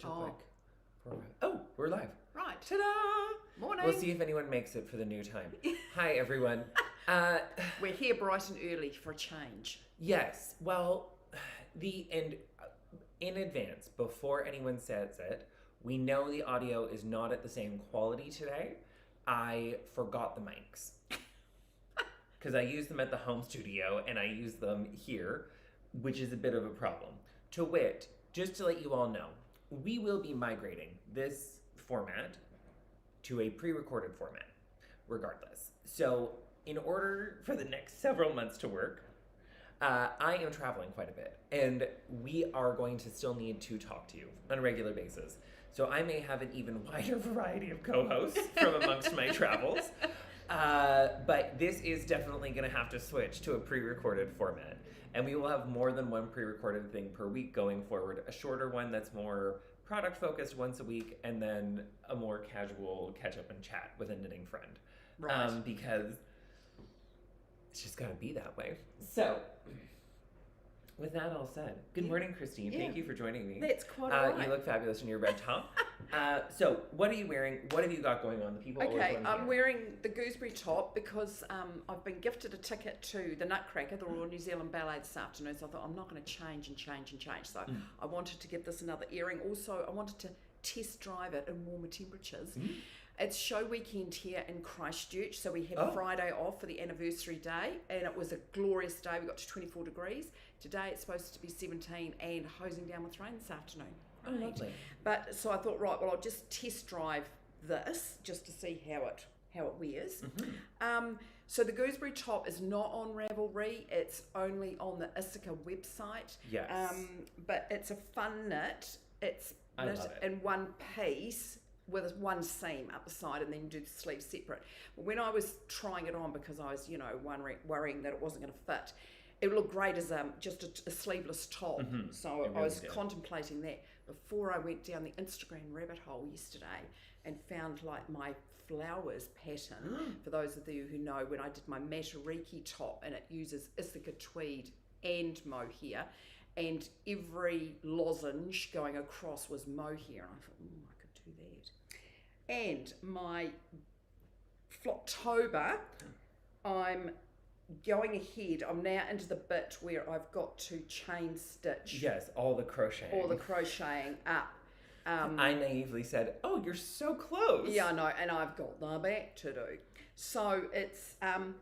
such a quick program. Oh, we're live. Right. Ta-da! Morning. We'll see if anyone makes it for the new time. Hi, everyone. We're here bright and early for a change. Yes. Well, in advance, before anyone says it, we know the audio is not at the same quality today. I forgot the mics. Because I use them at the home studio and I use them here, which is a bit of a problem. To wit, just to let you all know, we will be migrating this format to a pre-recorded format, regardless. So in order for the next several months to work, I am traveling quite a bit, and we are going to still need to talk to you on a regular basis. So I may have an even wider variety of co-hosts from amongst my travels. But this is definitely going to have to switch to a pre-recorded format. And we will have more than one pre-recorded thing per week going forward. A shorter one that's more product-focused once a week, and then a more casual catch-up and chat with a knitting friend. Right. Because it's just got to be that way. So, with that all said, good morning, Christine. Yeah. Thank you for joining me. That's quite all right. You look fabulous in your red top. So, what are you wearing? What have you got going on? The people always Okay, want to I'm hear. wearing the gooseberry top because I've been gifted a ticket to the Nutcracker, the Royal New Zealand Ballet this afternoon, so I thought I'm not going to change. So I wanted to give this another earring. Also, I wanted to test drive it in warmer temperatures. It's show weekend here in Christchurch, so we had Friday off for the anniversary day, and it was a glorious day. We got to 24 degrees. Today it's supposed to be 17 and hosing down with rain this afternoon. Oh, lovely. But so I thought, right, well, I'll just test drive this just to see how it wears. So the gooseberry top is not on Ravelry; it's only on the Issachar website. Yes. But it's a fun knit. It's I knit love it. in one piece with one seam up the side, and then do the sleeves separate. But when I was trying it on, because I was, worrying that it wasn't going to fit, it looked great as just a sleeveless top. So It I was really did. contemplating that before I went down the Instagram rabbit hole yesterday and found like my flowers pattern. For those of you who know, when I did my Matariki top, and it uses Issachar tweed and mohair, and every lozenge going across was mohair, and I thought, I could do that. And my Flocktober, I'm going ahead. I'm now into the bit where I've got to chain stitch Yes, all the crocheting. all the crocheting up. I naively said, "Oh, you're so close." Yeah, I know, and I've got the back to do. So it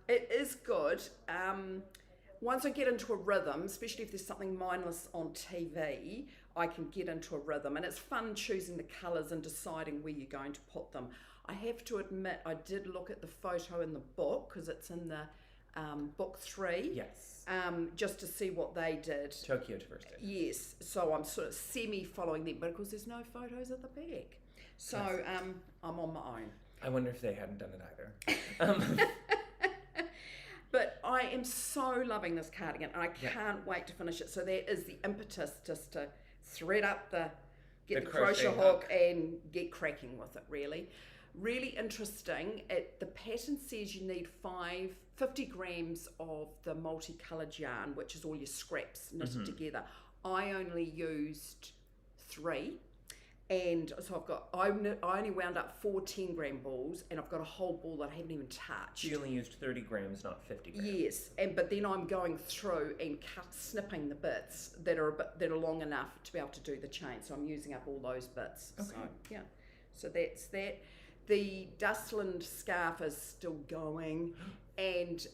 is good. Once I get into a rhythm, especially if there's something mindless on TV, I can get into a rhythm, and it's fun choosing the colours and deciding where you're going to put them. I have to admit, I did look at the photo in the book, because it's in the book 3. Yes. Just to see what they did. Tokyo Diversity. Yes, so I'm sort of semi-following them, but of course there's no photos at the back. So I'm on my own. I wonder if they hadn't done it either. But I am so loving this cardigan, and I can't wait to finish it. So that is the impetus, just to thread up get the crochet hook and get cracking with it, really. Really interesting. The pattern says you need 50 grams of the multicoloured yarn, which is all your scraps knitted together. I only used 3. And so I only wound up 4 10-gram balls, and I've got a whole ball that I haven't even touched. You only used 30 grams, not 50 grams. Yes, but then I'm going through and snipping the bits that are long enough to be able to do the chain. So I'm using up all those bits. Okay. So yeah, so that's that. The Dustland scarf is still going,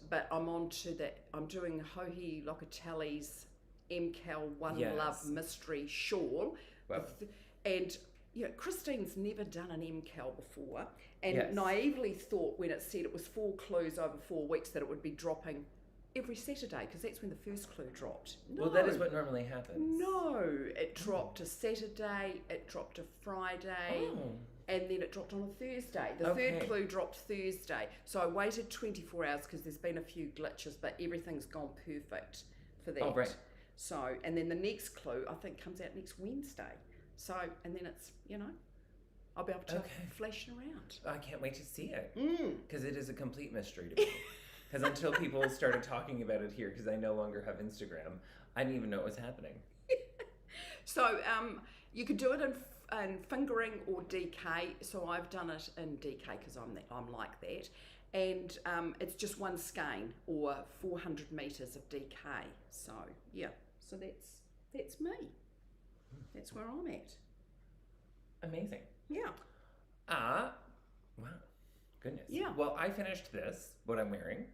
but I'm on to that. I'm doing Hohi Locatelli's MCal One Love Mystery Shawl. Wow. And Christine's never done an MCal before, and naively thought when it said it was 4 clues over 4 weeks that it would be dropping every Saturday, because that's when the first clue dropped. No. Well, that is what normally happens. No, it dropped to Saturday, it dropped to Friday, and then it dropped on a Thursday. The third clue dropped Thursday, so I waited 24 hours because there's been a few glitches, but everything's gone perfect for that. Oh, right. So, and then the next clue I think comes out next Wednesday. So, and then it's, I'll be able to flash it around. I can't wait to see it, because it is a complete mystery to me. Because until people started talking about it here, because I no longer have Instagram, I didn't even know it was happening. So, You could do it in fingering or DK. So I've done it in DK because I'm like that. And it's just one skein or 400 metres of DK. So yeah, so that's me. That's where I'm at. Amazing. Yeah. Wow. Goodness. Yeah. Well, I finished this, what I'm wearing,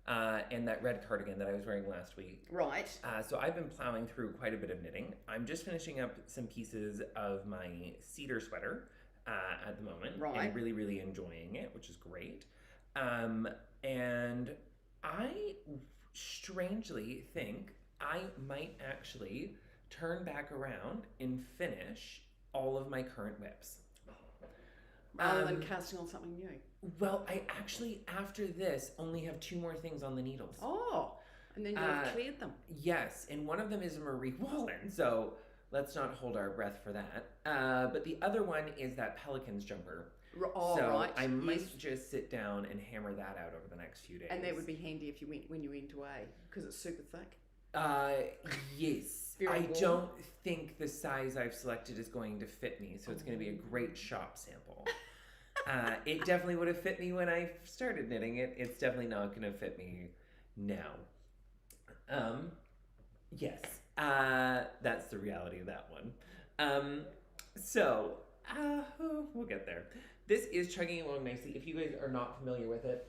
and that red cardigan that I was wearing last week. Right. So I've been plowing through quite a bit of knitting. I'm just finishing up some pieces of my cedar sweater at the moment. Right. And really, really enjoying it, which is great. And I strangely think I might actually turn back around and finish all of my current whips. Rather than casting on something new. Well, I actually, after this, only have 2 more things on the needles. Oh, and then you've cleared them. Yes, and one of them is a Marie Wallen, so let's not hold our breath for that. But the other one is that Pelicans jumper. Oh, so right. I might just sit down and hammer that out over the next few days. And that would be handy if when you went away, because it's super thick. Yes. Very I warm. don't think the size I've selected is going to fit me, so it's going to be a great shop sample. It definitely would have fit me when I started knitting it. It's definitely not going to fit me now. Yes. That's the reality of that one. So, we'll get there. This is chugging along nicely. If you guys are not familiar with it,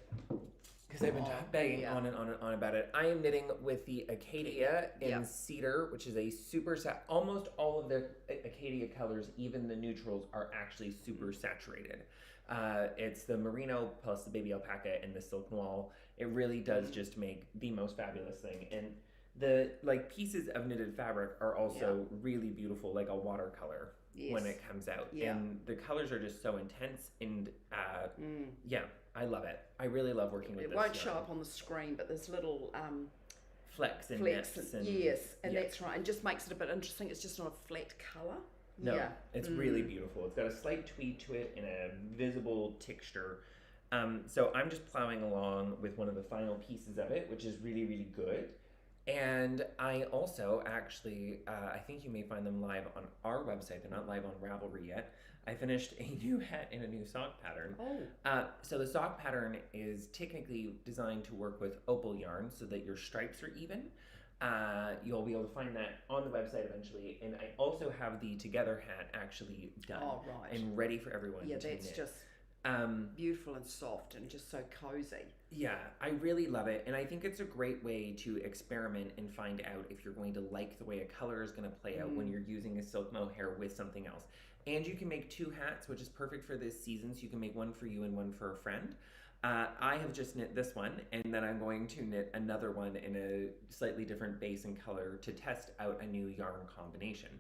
because I've been banging on and on and on about it. I am knitting with the Acadia in cedar, which is a super almost all of the Acadia colors, even the neutrals, are actually super saturated. It's the merino plus the baby alpaca and the silk noir. It really does just make the most fabulous thing. And the pieces of knitted fabric are also really beautiful, like a watercolor when it comes out. And the colors are just so intense and I love it. I really love working with this. It won't show up on the screen, but there's little flecks and flecks nips and that's right. And just makes it a bit interesting. It's just not a flat colour. No, it's really beautiful. It's got a slight tweed to it and a visible texture. So I'm just plowing along with one of the final pieces of it, which is really, really good. And I also actually, I think you may find them live on our website. They're not live on Ravelry yet. I finished a new hat and a new sock pattern. So the sock pattern is technically designed to work with opal yarn so that your stripes are even. You'll be able to find that on the website eventually. And I also have the Together hat actually done and ready for everyone to knit. Yeah, that's just beautiful and soft and just so cozy. Yeah, I really love it. And I think it's a great way to experiment and find out if you're going to like the way a color is going to play out when you're using a silk mohair with something else. And you can make 2 hats, which is perfect for this season. So you can make one for you and one for a friend. I have just knit this one, and then I'm going to knit another one in a slightly different base and color to test out a new yarn combination,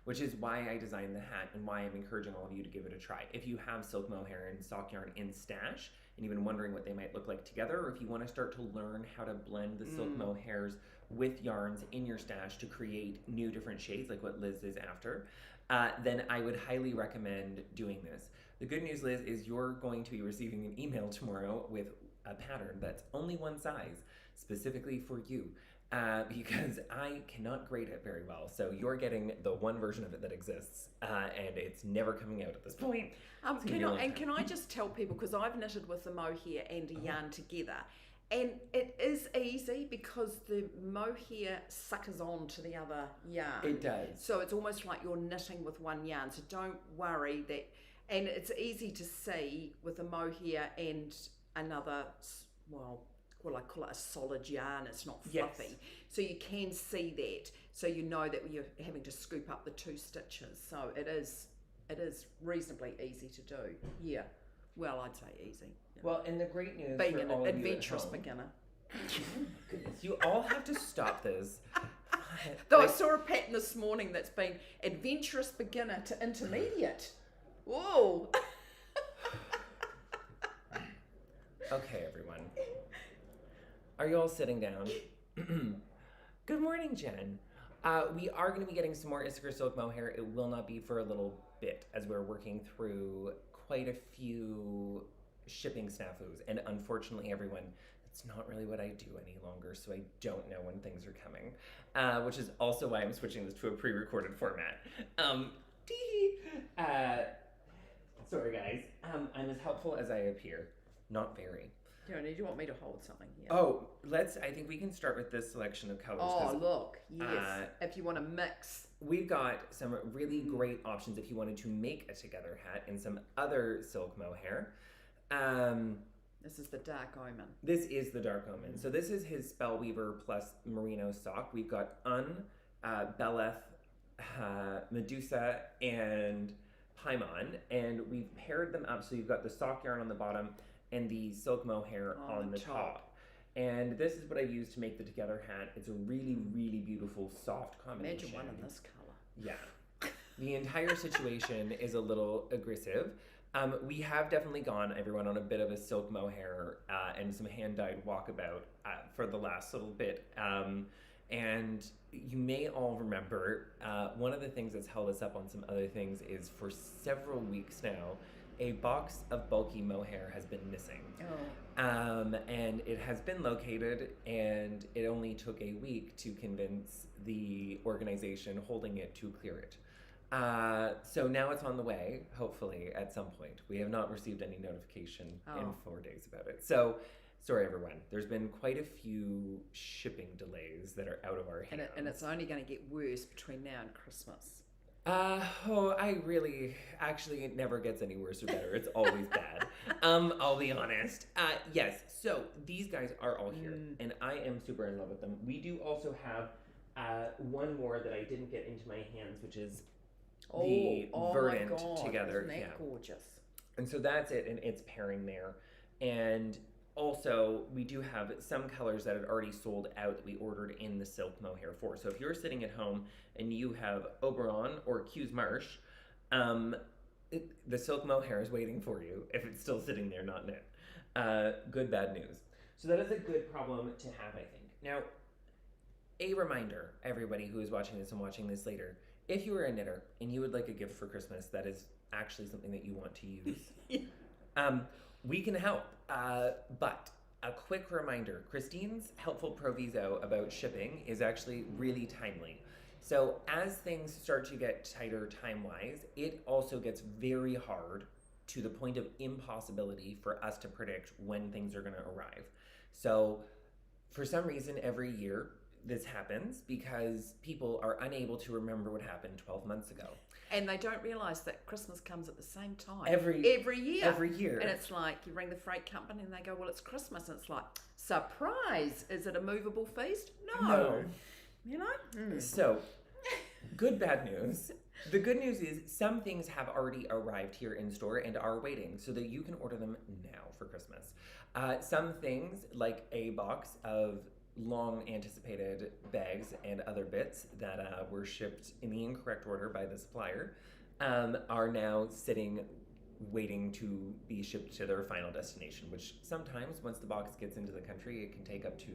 which is why I designed the hat and why I'm encouraging all of you to give it a try. If you have silk mohair and sock yarn in stash and you've been wondering what they might look like together, or if you want to start to learn how to blend the silk mohairs with yarns in your stash to create new different shades like what Liz is after, then I would highly recommend doing this. The good news, Liz, is you're going to be receiving an email tomorrow with a pattern that's only one size, specifically for you, because I cannot grade it very well. So you're getting the one version of it that exists, and it's never coming out at this point. Can I just tell people, because I've knitted with the mohair and a yarn together, and it is easy because the mohair suckers on to the other yarn. It does. So it's almost like you're knitting with one yarn. So don't worry that. And it's easy to see with a mohair and another, I call it a solid yarn. It's not fluffy. Yes. So you can see that. So you know that you're having to scoop up the 2 stitches. So it is reasonably easy to do. Yeah. Well, I'd say easy. Yeah. Well, and the great news being for an all adventurous of you at home, beginner. Goodness, you all have to stop this. Though I saw a pattern this morning that's been adventurous beginner to intermediate. Whoa. Okay, everyone. Are you all sitting down? Good morning, Jen. We are going to be getting some more Issachar silk mohair. It will not be for a little bit as we're working through quite a few shipping snafus. And unfortunately, everyone, it's not really what I do any longer, so I don't know when things are coming, which is also why I'm switching this to a pre-recorded format. Tee. Sorry, guys. I'm as helpful as I appear. Not very. Do you want me to hold something here? Oh, I think we can start with this selection of colors. Oh, look. Yes. If you want to mix. We've got some really great options if you wanted to make a together hat in some other silk mohair. This is the Dark Omen. This is the Dark Omen. So this is his Spellweaver plus Merino sock. We've got Beleth, Medusa, and Paimon, and we've paired them up so you've got the sock yarn on the bottom and the silk mohair on the top. And this is what I've used to make the together hat. It's a really, really beautiful, soft combination. Imagine one in this color. Yeah. The entire situation is a little aggressive. We have definitely gone, everyone, on a bit of a silk mohair and some hand-dyed walkabout for the last little bit. And you may all remember, one of the things that's held us up on some other things is for several weeks now, a box of bulky mohair has been missing. Oh. And it has been located, and it only took a week to convince the organization holding it to clear it. So now it's on the way, hopefully, at some point. We have not received any notification in 4 days about it. So, sorry, everyone. There's been quite a few shipping delays that are out of our hands. And it's only going to get worse between now and Christmas. Actually, it never gets any worse or better. It's always bad. I'll be honest. Yes, so these guys are all here, and I am super in love with them. We do also have one more that I didn't get into my hands, which is the Verdant my God, together. Isn't that gorgeous? And so that's it, and it's pairing there. And also, we do have some colors that had already sold out that we ordered in the silk mohair for. So if you're sitting at home and you have Oberon or Q's Marsh, the silk mohair is waiting for you if it's still sitting there, not knit. Good, bad news. So that is a good problem to have, I think. Now, a reminder, everybody who is watching this and watching this later, if you are a knitter and you would like a gift for Christmas that is actually something that you want to use, we can help. But a quick reminder, Christine's helpful proviso about shipping is actually really timely. So as things start to get tighter time-wise, it also gets very hard to the point of impossibility for us to predict when things are going to arrive. So for some reason, every year, this happens because people are unable to remember what happened 12 months ago. And they don't realise that Christmas comes at the same time. Every year. Every year. And it's like, you ring the freight company and they go, well, it's Christmas. And it's like, surprise! Is it a movable feast? No. You know? So, good, bad news. The good news is some things have already arrived here in store and are waiting so that you can order them now for Christmas. Some things, like a box of long anticipated bags and other bits that were shipped in the incorrect order by the supplier, are now sitting waiting to be shipped to their final destination, which sometimes once the box gets into the country, it can take up to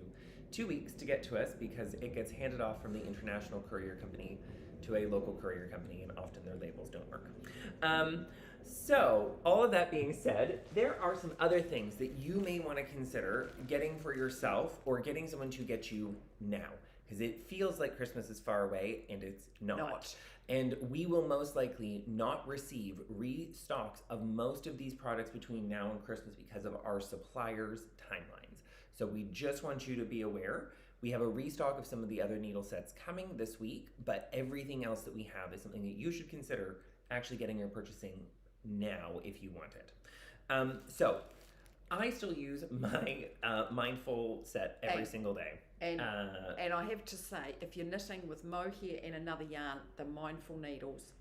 2 weeks to get to us because it gets handed off from the international courier company to a local courier company, and often their labels don't work. So, all of that being said, there are some other things that you may want to consider getting for yourself or getting someone to get you now, because it feels like Christmas is far away, and it's not. And we will most likely not receive restocks of most of these products between now and Christmas because of our suppliers' timelines. So we just want you to be aware. We have a restock of some of the other needle sets coming this week, but everything else that we have is something that you should consider actually getting or purchasing now if you want it. So I still use my Mindful set every single day. And I have to say, if you're knitting with mohair and another yarn, the Mindful needles.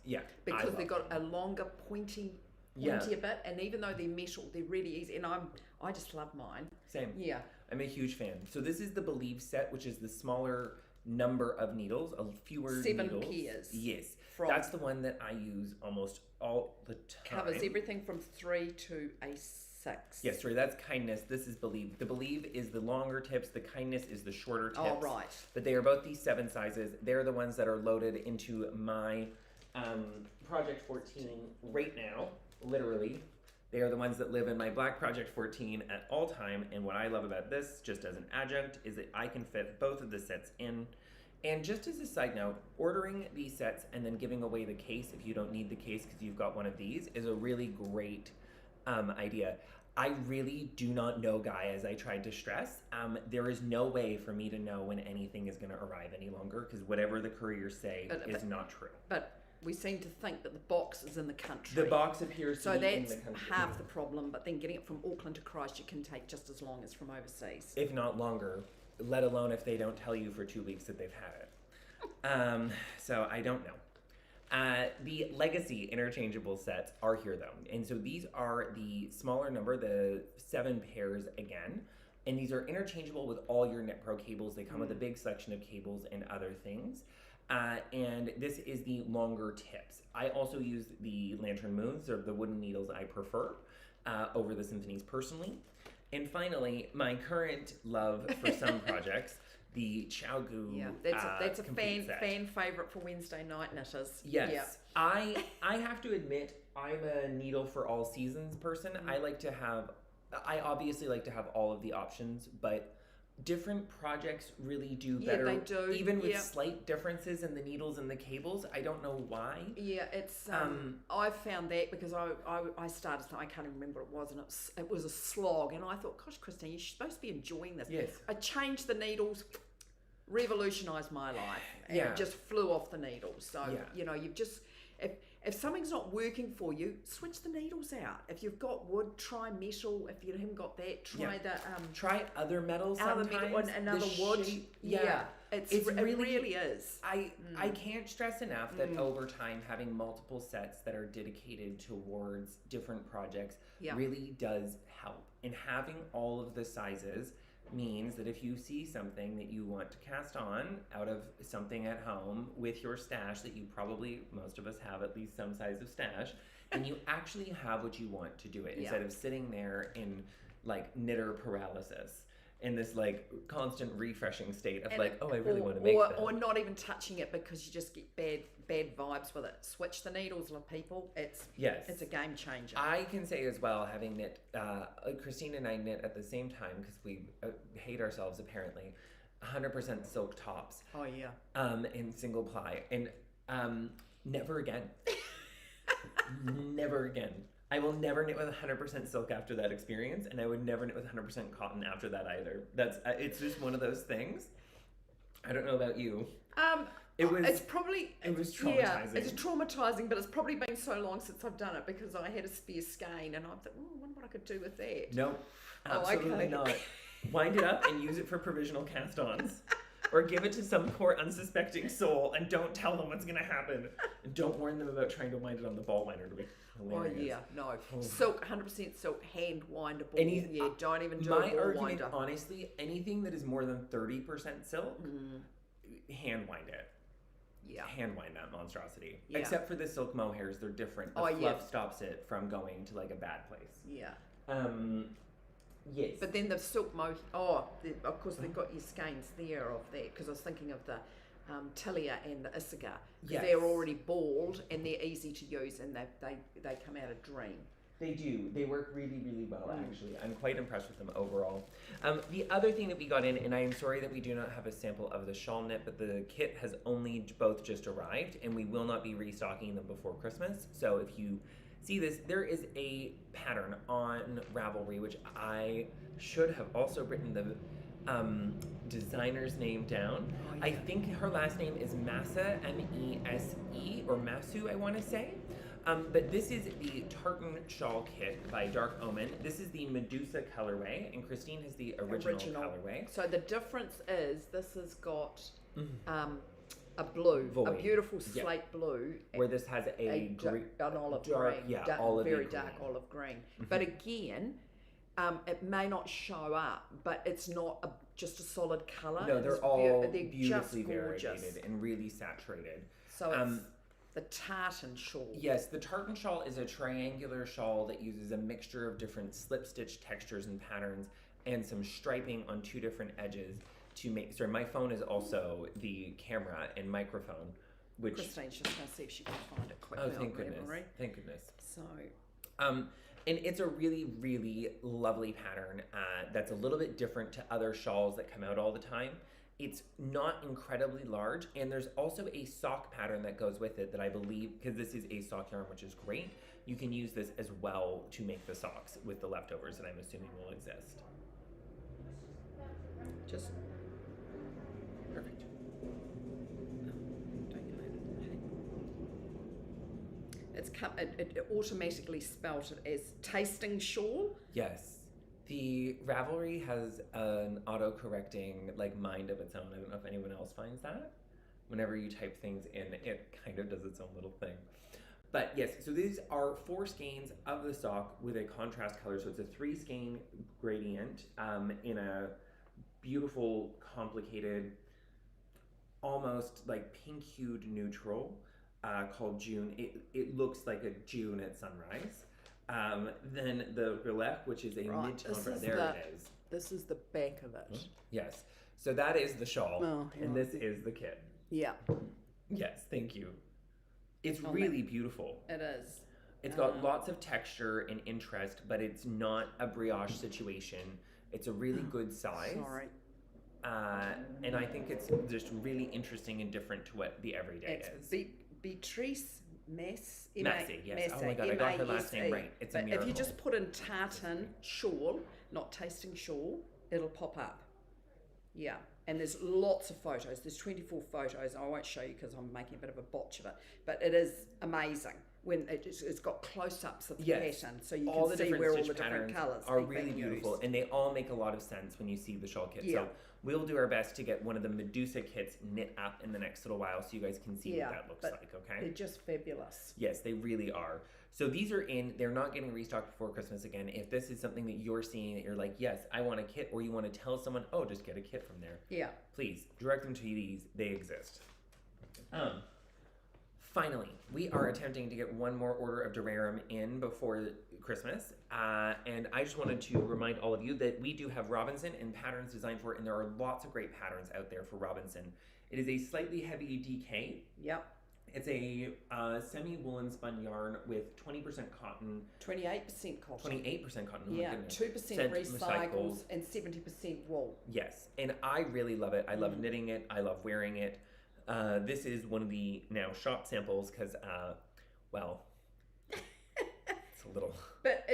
Yeah. Because they've got a longer pointy bit, and even though they're metal, they're really easy. And I just love mine. Same. Yeah. I'm a huge fan. So this is the Believe set, which is the smaller number of needles, fewer 7 needles. pairs. Yes. That's the one that I use almost all the time. Covers everything from 3 to a 6. Yes, sorry, that's Kindness. This is Believe. The Believe is the longer tips. The Kindness is the shorter tips. Oh, right. But they are both these 7 sizes. They're the ones that are loaded into my Project 14 right now, literally. They are the ones that live in my Black Project 14 at all time. And what I love about this, just as an adjunct, is that I can fit both of the sets in And just as a side note, ordering these sets and then giving away the case if you don't need the case because you've got one of these is a really great idea. I really do not know, Guy, as I tried to stress. There is no way for me to know when anything is going to arrive any longer because whatever the couriers say is not true. But we seem to think that the box is in the country. The box appears to be in the country. So that's half the problem, but then getting it from Auckland to Christchurch can take just as long as from overseas. If not longer, let alone if they don't tell you for 2 weeks that they've had it. So I don't know. The legacy interchangeable sets are here though. And so these are the smaller number, the 7 pairs again. And these are interchangeable with all your Knit Pro cables. They come with a big selection of cables and other things. And this is the longer tips. I also use the Lantern Moons, or the wooden needles I prefer, over the Symphonies personally. And finally, my current love for some projects, the Xiaogu. Yeah, that's a fan set. favorite for Wednesday night knitters. Yes, yeah. I have to admit I'm a needle for all seasons person. I obviously like to have all of the options, but different projects really do better. Yeah, they do. Even with slight differences in the needles and the cables. I don't know why. Yeah, it's I found that because I started, I can't even remember what it was, and it was a slog, and I thought, gosh, Christine, you're supposed to be enjoying this. Yes. I changed the needles, revolutionised my life, and it just flew off the needles. So you know, you've just if something's not working for you, switch the needles out. If you've got wood, try metal. If you haven't got that, try try other metals other sometimes. Metal, another wood. Yeah. It really is. I can't stress enough that over time having multiple sets that are dedicated towards different projects really does help. And having all of the sizes means that if you see something that you want to cast on out of something at home with your stash that you probably, most of us have at least some size of stash, and you actually have what you want to do it instead of sitting there in like knitter paralysis. In this like constant refreshing state of I really want to make that. Or not even touching it because you just get bad vibes with it. Switch the needles, people. It's a game changer. I can say as well, having knit, Christine and I knit at the same time because we hate ourselves apparently, 100% silk tops. Oh yeah. In single ply, and never again. Never again. I will never knit with 100% silk after that experience, and I would never knit with 100% cotton after that either. It's just one of those things. I don't know about you. It was traumatizing. Yeah, it's traumatizing, but it's probably been so long since I've done it because I had a spare skein, and I thought, I wonder what I could do with that. No, absolutely not. Wind it up and use it for provisional cast-ons. Or give it to some poor unsuspecting soul and don't tell them what's going to happen. And don't warn them about trying to wind it on the ball winder to be hilarious. Oh yeah, no. Silk, 100% silk, hand windable. Don't even do my a ball argument, winder. Honestly, anything that is more than 30% silk, hand wind it. Yeah. Hand wind that monstrosity. Yeah. Except for the silk mohairs, they're different. The fluff stops it from going to like a bad place. Yeah. Yes. But then the silk of course they've got your skeins there of that, because I was thinking of the Tilia and the Issachar. Yes. They're already balled and they're easy to use, and they come out a dream. They do. They work really, really well, actually. I'm quite impressed with them overall. The other thing that we got in, and I am sorry that we do not have a sample of the shawl knit, but the kit has only both just arrived, and we will not be restocking them before Christmas. So if you see this, there is a pattern on Ravelry, which I should have also written the designer's name down. Oh, yeah. I think her last name is Massa, M-E-S-E, or Masu, I want to say. But this is the tartan shawl kit by Dark Omen. This is the Medusa colorway, and Christine has the original colorway. So the difference is this has got a blue, a beautiful slate blue, where this has an olive green, very dark olive green. But again, it may not show up, but it's not just a solid color. No, they're all beautifully variegated and really saturated. So it's the tartan shawl. Yes, the tartan shawl is a triangular shawl that uses a mixture of different slip stitch textures and patterns and some striping on 2 different edges to make. Sorry, my phone is also the camera and microphone, which Christine's just going to see if she can find it quickly. Oh, thank goodness! Thank goodness. So, and it's a really, really lovely pattern that's a little bit different to other shawls that come out all the time. It's not incredibly large, and there's also a sock pattern that goes with it that I believe, because this is a sock yarn, which is great, you can use this as well to make the socks with the leftovers that I'm assuming will exist. Just Perfect. It automatically spelt it as tasting shawl. Yes. The Ravelry has an auto-correcting like mind of its own. I don't know if anyone else finds that. Whenever you type things in, it kind of does its own little thing. But yes, so these are 4 skeins of the sock with a contrast color. So it's a 3 skein gradient in a beautiful, complicated, almost like pink hued neutral called June. It looks like a June at sunrise. Then the relief, which is a mid-tone brown. There it is. This is the back of it. Yes. So that is the shawl, and this is the kit. Yeah. Yes, thank you. It's really beautiful. It is. It's got lots of texture and interest, but it's not a brioche situation. It's a really good size. Sorry. And I think it's just really interesting and different to what the everyday is. Beatrice Massey, yes. Oh my god, I got her last name right. It's a miracle. If you just put in tartan shawl, not tasting shawl, it'll pop up. Yeah, and there's lots of photos. There's 24 photos. I won't show you because I'm making a bit of a botch of it, but it is amazing when it's got close-ups of the pattern, so you can see where all the different colours are really beautiful, and they all make a lot of sense when you see the shawl kit. So we'll do our best to get one of the Medusa kits knit up in the next little while, so you guys can see what that looks like. Okay, they're just fabulous. Yes, they really are. So these are in. They're not getting restocked before Christmas again. If this is something that you're seeing that you're like, yes, I want a kit, or you want to tell someone, oh, just get a kit from there. Yeah. Please direct them to these. They exist. Finally, we are attempting to get one more order of Durarum in before Christmas. And I just wanted to remind all of you that we do have Robinson and patterns designed for it, and there are lots of great patterns out there for Robinson. It is a slightly heavy DK. Yep. It's a semi-woolen spun yarn with 20% cotton. 28% cotton. 28% cotton. Oh yeah, 2% recycles and 70% wool. Yes, and I really love it. I love knitting it. I love wearing it. This is one of the now shop samples because, well, it's a little. But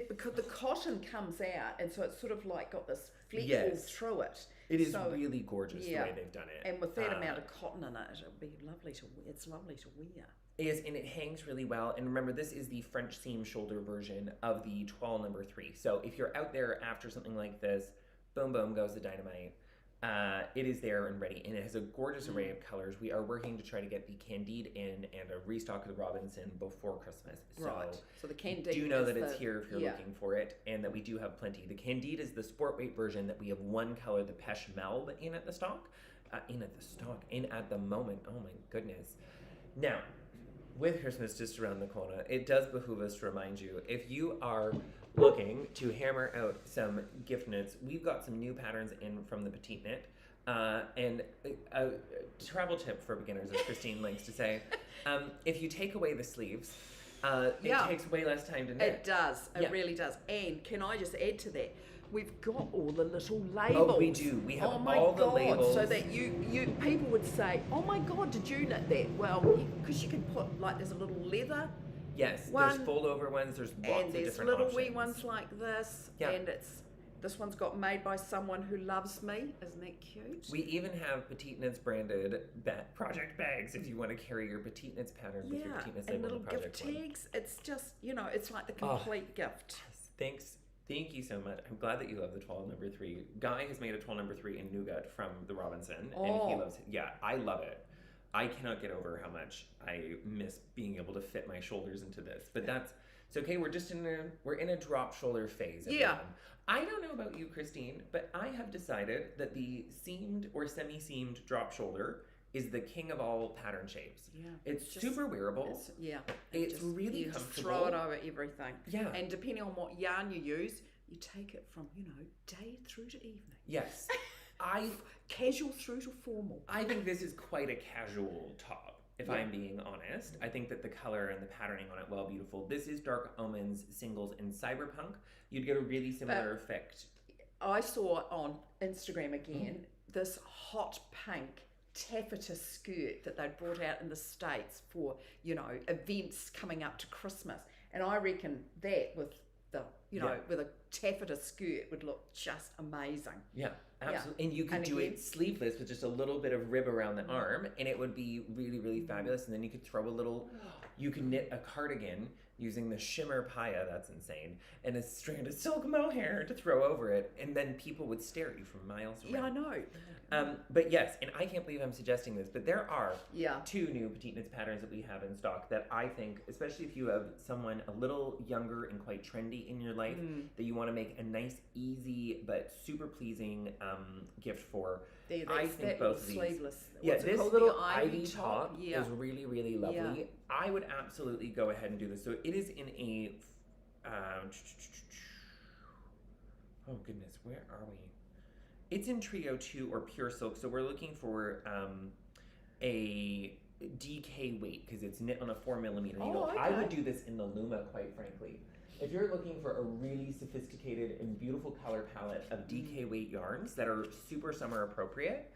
because the cotton comes out, and so it's sort of like got this fleck all through it. It is really gorgeous the way they've done it. And with that amount of cotton in it, it'll be lovely to wear. It's lovely to wear. Yes, and it hangs really well. And remember, this is the French seam shoulder version of the toile number 3. So if you're out there after something like this, boom, boom goes the dynamite. It is there and ready, and it has a gorgeous array of colors. We are working to try to get the Candide in and a restock of the Robinson before Christmas. So the Candide. Do know that it's here if you're looking for it, and that we do have plenty. The Candide is the sport weight version that we have one color, the Peche Melb, in at the moment. Oh my goodness. Now, with Christmas just around the corner, it does behoove us to remind you, if you are looking to hammer out some gift knits, we've got some new patterns in from the Petit Knit. And a travel tip for beginners, as Christine likes to say, if you take away the sleeves, it takes way less time to knit. It does. It really does. And can I just add to that? We've got all the little labels. Oh, we do. We have all the labels. So that you people would say, oh my God, did you knit that? Well, because you can put, like, there's a little leather. Yes, there's fold-over ones. There's lots of different options. And there's little wee ones like this. Yeah. And this one's got made by someone who loves me. Isn't that cute? We even have Petit Knits branded project bags if you want to carry your Petit Knits pattern with your Petit Knits label on the project and little gift tags. It's just, it's like the complete gift. Thanks. Thank you so much. I'm glad that you love the toile number 3. Guy has made a toile number 3 in nougat from the Robinson, and he loves it. Yeah, I love it. I cannot get over how much I miss being able to fit my shoulders into this. But it's okay. We're in a drop shoulder phase. Everyone. I don't know about you, Christine, but I have decided that the seamed or semi-seamed drop shoulder is the king of all pattern shapes. Yeah. It's super wearable. It's really comfortable. Just throw it over everything. Yeah. And depending on what yarn you use, you take it from, day through to evening. Yes. Casual through to formal. I think this is quite a casual top, if I'm being honest. I think that the color and the patterning on it, well, beautiful. This is Dark Omens singles in Cyberpunk. You'd get a really similar effect. I saw on Instagram again, this hot pink taffeta skirt that they'd brought out in the States for, events coming up to Christmas. And I reckon that with the, with a taffeta skirt would look just amazing. Yeah, absolutely. And you could do it sleeveless with just a little bit of rib around the arm, and it would be really, really fabulous. And then you could throw you could knit a cardigan using the shimmer paya, that's insane, and a strand of silk mohair to throw over it, and then people would stare at you from miles away. Yeah, I know. But yes, and I can't believe I'm suggesting this, but there are 2 new Petit Knits patterns that we have in stock that I think, especially if you have someone a little younger and quite trendy in your life, that you want to make a nice, easy, but super pleasing gift for. I think both of these. Sleeveless. This little ivy top is really, really lovely. Yeah. I would absolutely go ahead and do this. So it is in a, oh goodness, where are we? It's in Trio 2 or Pure Silk, so we're looking for a DK weight because it's knit on a 4mm needle. Okay. I would do this in the Luma, quite frankly. If you're looking for a really sophisticated and beautiful color palette of DK weight yarns that are super summer appropriate,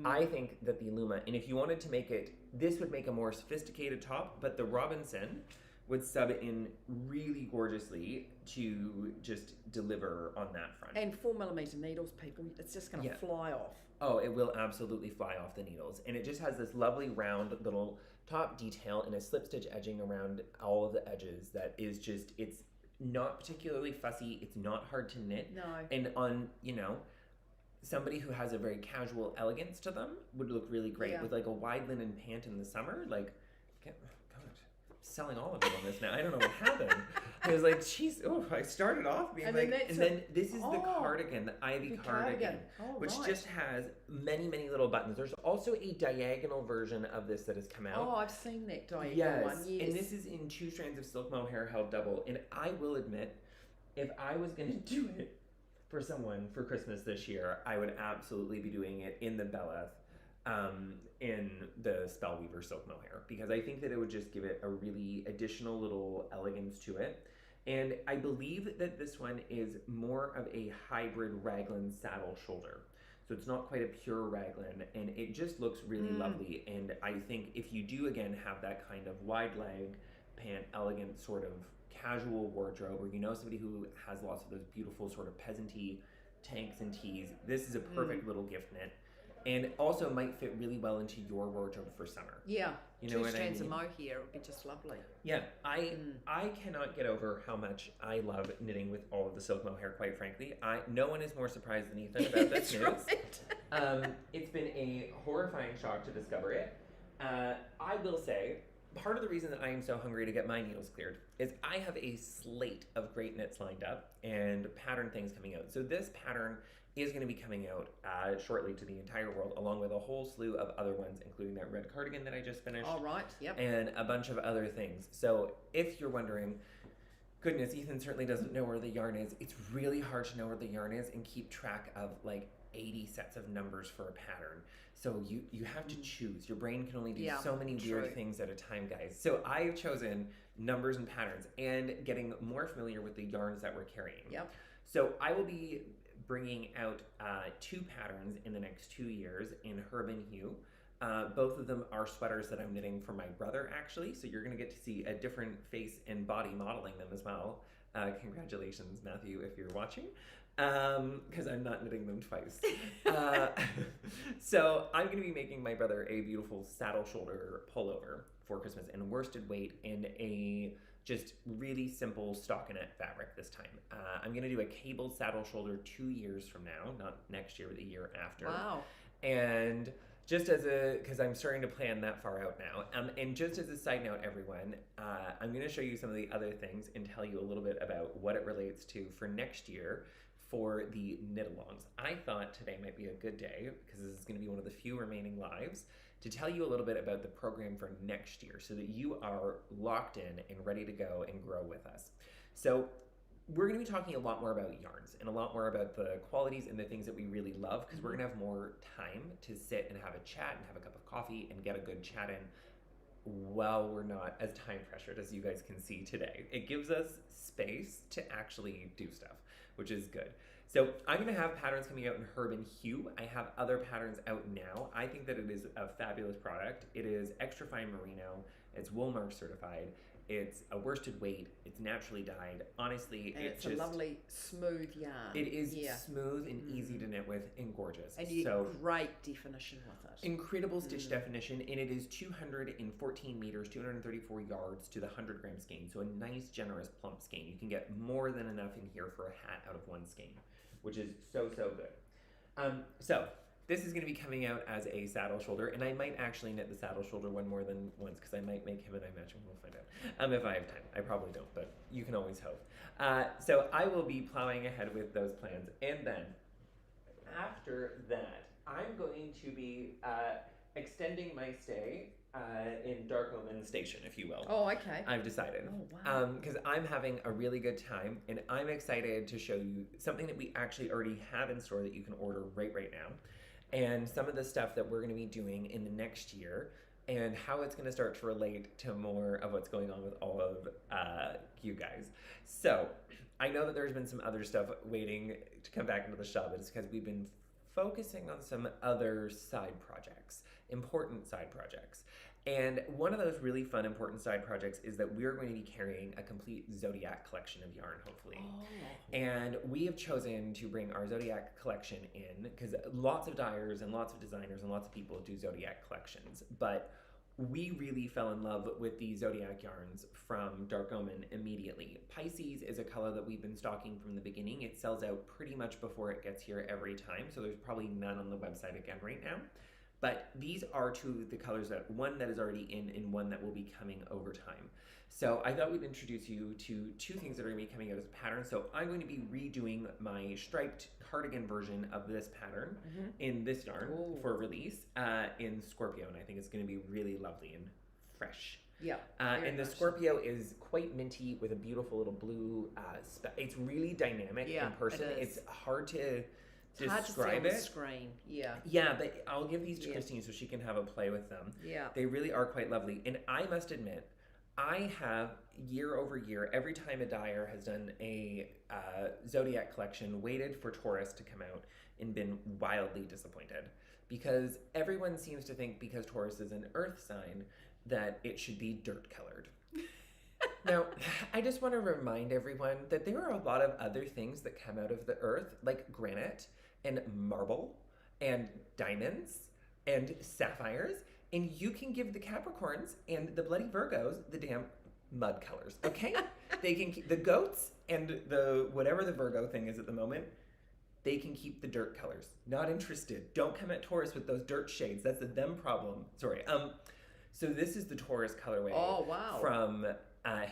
I think that the Luma, and if you wanted to make it, this would make a more sophisticated top, but the Robinson would sub in really gorgeously to just deliver on that front. And 4mm needles, people, it's just going to fly off. Oh, it will absolutely fly off the needles. And it just has this lovely round little top detail and a slip stitch edging around all of the edges that is just, it's not particularly fussy. It's not hard to knit. No. And on, somebody who has a very casual elegance to them would look really great with like a wide linen pant in the summer. Like, God, selling all of it on this now. I don't know what happened. I was like, geez, I started off being then this is the cardigan, the ivy cardigan, which just has many, many little buttons. There's also a diagonal version of this that has come out. Oh, I've seen that diagonal one. Yes. And this is in 2 strands of silk mohair held double. And I will admit, if I was going to do it for someone for Christmas this year, I would absolutely be doing it in the Beleth. In the Spellweaver silk mohair, because I think that it would just give it a really additional little elegance to it. And I believe that this one is more of a hybrid raglan saddle shoulder. So it's not quite a pure raglan, and it just looks really lovely. And I think if you do, again, have that kind of wide leg pant, elegant sort of casual wardrobe, or somebody who has lots of those beautiful sort of peasanty tanks and tees, this is a perfect little gift knit. And also might fit really well into your wardrobe for summer. Yeah, you know 2 strands of mohair would be just lovely. Yeah, I cannot get over how much I love knitting with all of the silk mohair, quite frankly. No one is more surprised than Ethan about this news. Right. It's been a horrifying shock to discover it. I will say, part of the reason that I am so hungry to get my needles cleared is I have a slate of great knits lined up and pattern things coming out. So this pattern is going to be coming out shortly to the entire world, along with a whole slew of other ones, including that red cardigan that I just finished. All right, yep. And a bunch of other things. So if you're wondering, goodness, Ethan certainly doesn't know where the yarn is. It's really hard to know where the yarn is and keep track of like 80 sets of numbers for a pattern. So you have to choose. Your brain can only do so many weird things at a time, guys. So I've chosen numbers and patterns and getting more familiar with the yarns that we're carrying. Yep. So I will be bringing out 2 patterns in the next 2 years in Herb and Hue. Both of them are sweaters that I'm knitting for my brother, actually. So you're going to get to see a different face and body modeling them as well. Congratulations, Matthew, if you're watching, because I'm not knitting them twice. So I'm going to be making my brother a beautiful saddle shoulder pullover for Christmas in worsted weight in a just really simple stockinette fabric this time. I'm going to do a cable saddle shoulder 2 years from now, not next year, but the year after. Wow. And just because I'm starting to plan that far out now. And just as a side note, everyone, I'm going to show you some of the other things and tell you a little bit about what it relates to for next year for the knit-alongs. I thought today might be a good day, because this is going to be one of the few remaining lives, to tell you a little bit about the program for next year so that you are locked in and ready to go and grow with us. So we're going to be talking a lot more about yarns and a lot more about the qualities and the things that we really love, because we're going to have more time to sit and have a chat and have a cup of coffee and get a good chat in while we're not as time pressured as you guys can see today. It gives us space to actually do stuff, which is good. So I'm going to have patterns coming out in Herb and Hue. I have other patterns out now. I think that it is a fabulous product. It is extra fine merino. It's wool mark certified. It's a worsted weight. It's naturally dyed. Honestly, and it's a lovely smooth yarn. It is smooth and easy to knit with and gorgeous. And you get great definition with it. Incredible stitch definition, and it is 214 meters, 234 yards to the 100 gram skein. So a nice, generous, plump skein. You can get more than enough in here for a hat out of one skein, which is so, so good. So this is going to be coming out as a saddle shoulder, and I might actually knit the saddle shoulder one more than once because I might make him and I match him. We'll find out if I have time. I probably don't, but you can always hope. So I will be plowing ahead with those plans, and then after that, I'm going to be extending my stay in Dark Omen Station, if you will. Oh, okay. I've decided. Oh, wow. Because I'm having a really good time, and I'm excited to show you something that we actually already have in store that you can order right now, and some of the stuff that we're going to be doing in the next year, and how it's going to start to relate to more of what's going on with all of you guys. So I know that there's been some other stuff waiting to come back into the shop, but it's because we've been focusing on some other side projects, important side projects. And one of those really fun, important side projects is that we're going to be carrying a complete Zodiac collection of yarn, hopefully. Oh. And we have chosen to bring our Zodiac collection in because lots of dyers and lots of designers and lots of people do Zodiac collections. But we really fell in love with the Zodiac yarns from Dark Omen immediately. Pisces is a color that we've been stocking from the beginning. It sells out pretty much before it gets here every time, so there's probably none on the website again right now. But these are two of the colors that one that is already in and one that will be coming over time. So I thought we'd introduce you to two things that are going to be coming out as a pattern. So I'm going to be redoing my striped cardigan version of this pattern in this yarn for release in Scorpio, and I think it's going to be really lovely and fresh. Yeah. And the Scorpio is quite minty with a beautiful little blue. It's really dynamic in person. It's hard to describe it. Screen. Yeah. Yeah, but I'll give these to Christine so she can have a play with them. Yeah. They really are quite lovely. And I must admit, I have year over year, every time a dyer has done a Zodiac collection, waited for Taurus to come out and been wildly disappointed. Because everyone seems to think because Taurus is an earth sign that it should be dirt colored. Now, I just want to remind everyone that there are a lot of other things that come out of the earth, like granite and marble and diamonds and sapphires, and you can give the Capricorns and the bloody Virgos the damn mud colors, okay? They can keep the goats and the whatever the Virgo thing is at the moment, they can keep the dirt colors. Not interested. Don't come at Taurus with those dirt shades. That's a them problem. Sorry. So this is the Taurus colorway from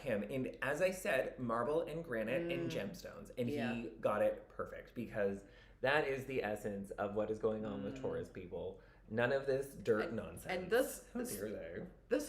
him. And as I said, marble and granite and gemstones. And he got it perfect because that is the essence of what is going on with Taurus people. None of this dirt nonsense. And this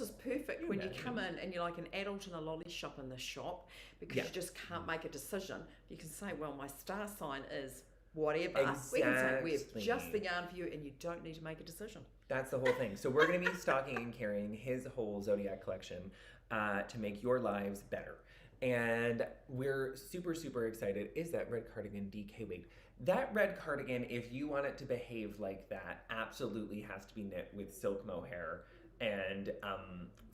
is perfect when you you come in and you're like an adult in a lolly shop in the shop because you just can't make a decision. You can say, well, my star sign is whatever. Exactly. We can say we have just the yarn for you and you don't need to make a decision. That's the whole thing. So we're going to be stocking and carrying his whole Zodiac collection to make your lives better. And we're super, super excited. Is that red cardigan DK weight? That red cardigan, if you want it to behave like that, absolutely has to be knit with silk mohair and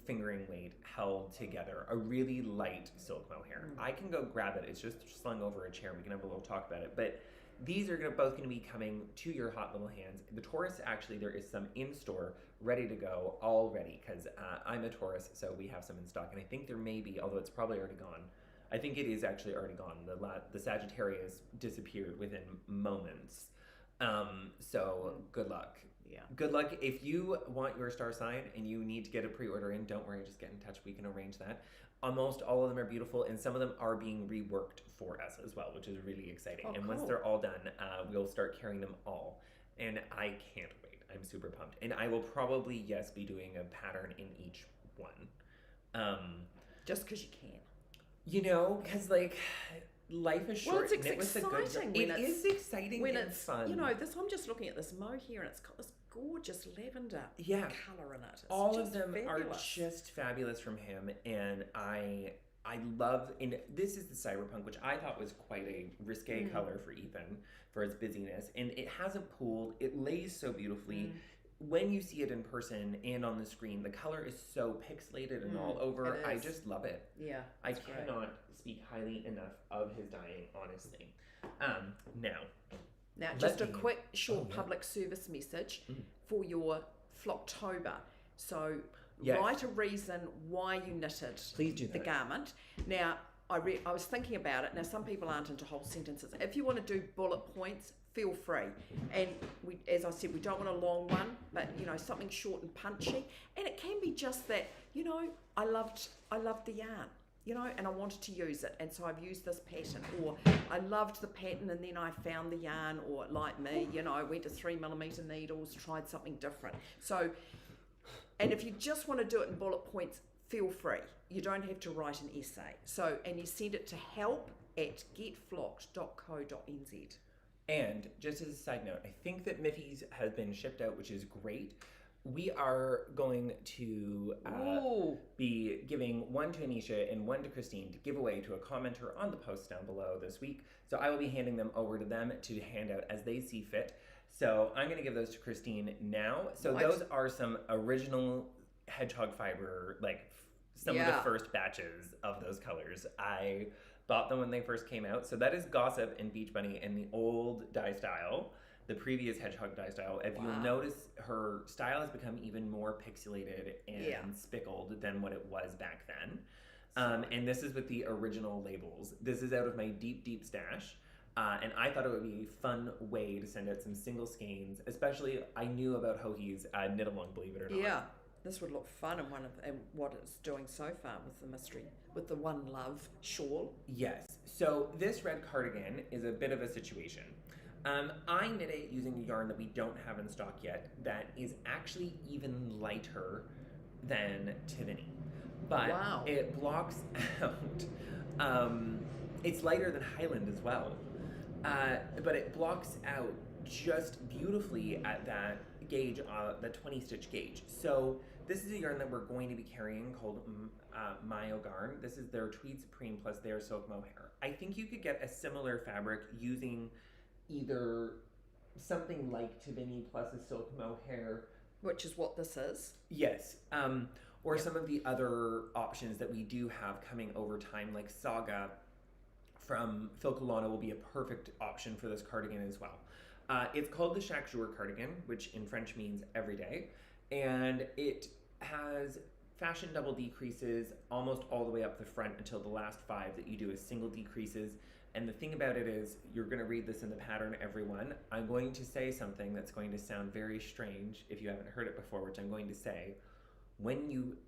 fingering weight held together. A really light silk mohair. I can go grab it. It's just slung over a chair. We can have a little talk about it. But these are both going to be coming to your hot little hands. The Taurus, actually, there is some in store, ready to go already, because I'm a Taurus, so we have some in stock. And I think there may be, although it's probably already gone. I think it is actually already gone. The Sagittarius disappeared within moments. So good luck. Yeah. Good luck. If you want your star sign and you need to get a pre-order in, don't worry, just get in touch. We can arrange that. Almost all of them are beautiful, and some of them are being reworked for us as well, which is really exciting. And once they're all done, we'll start carrying them all. And I can't wait. I'm super pumped. And I will probably, be doing a pattern in each one. Just because you can. You know, because life is short. Well, it's exciting. It is exciting when and it's fun. You know, I'm just looking at this mohair and it's got this gorgeous lavender colour in it. It's all of them fabulous. are just fabulous from him, and I I love, and this is the Cyberpunk, which I thought was quite a risque color for Ethan for its busyness, and it hasn't pooled. It lays so beautifully. When you see it in person and on the screen, the color is so pixelated and all over. I just love it. Yeah, I cannot speak highly enough of his dyeing, honestly. Now, just a quick, short public service message for your Flocktober. So, write a reason why you knitted the garment. Now, I was thinking about it. Now, some people aren't into whole sentences. If you want to do bullet points, feel free. And as I said, we don't want a long one, but something short and punchy. And it can be just that, I loved the yarn, and I wanted to use it, and so I've used this pattern, or I loved the pattern and then I found the yarn, or like me, I went to 3mm needles, tried something different. So, and if you just want to do it in bullet points, feel free. You don't have to write an essay. So, and you send it to help@getflocked.co.nz. And just as a side note, I think that Miffy's has been shipped out, which is great. We are going to be giving one to Anisha and one to Christine to give away to a commenter on the post down below this week. So I will be handing them over to them to hand out as they see fit. So I'm going to give those to Christine now. So those are some original hedgehog fiber, like some of the first batches of those colors. I bought them when they first came out. So that is Gossip and Beach Bunny and the old dye style, the previous hedgehog dye style. If you'll notice, her style has become even more pixelated and spickled than what it was back then. And this is with the original labels. This is out of my deep, deep stash. And I thought it would be a fun way to send out some single skeins, especially I knew about Hohi's knit along, believe it or not. Yeah, this would look fun in what it's doing so far with the mystery, with the One Love shawl. Yes, so this red cardigan is a bit of a situation. I knit it using a yarn that we don't have in stock yet that is actually even lighter than Tivany. But it blocks out, it's lighter than Highland as well. But it blocks out just beautifully at that gauge, the 20 stitch gauge. So this is a yarn that we're going to be carrying called Mayo Garn. This is their Tweed Supreme plus their silk mohair. I think you could get a similar fabric using either something like Tivany plus a silk mohair. Which is what this is. Yes. Or some of the other options that we do have coming over time, like Saga from Phil Colonna will be a perfect option for this cardigan as well. It's called the Shakur cardigan, which in French means every day. And it has fashion double decreases almost all the way up the front until the last 5 that you do as single decreases. And the thing about it is, you're going to read this in the pattern, everyone. I'm going to say something that's going to sound very strange if you haven't heard it before, which I'm going to say. When you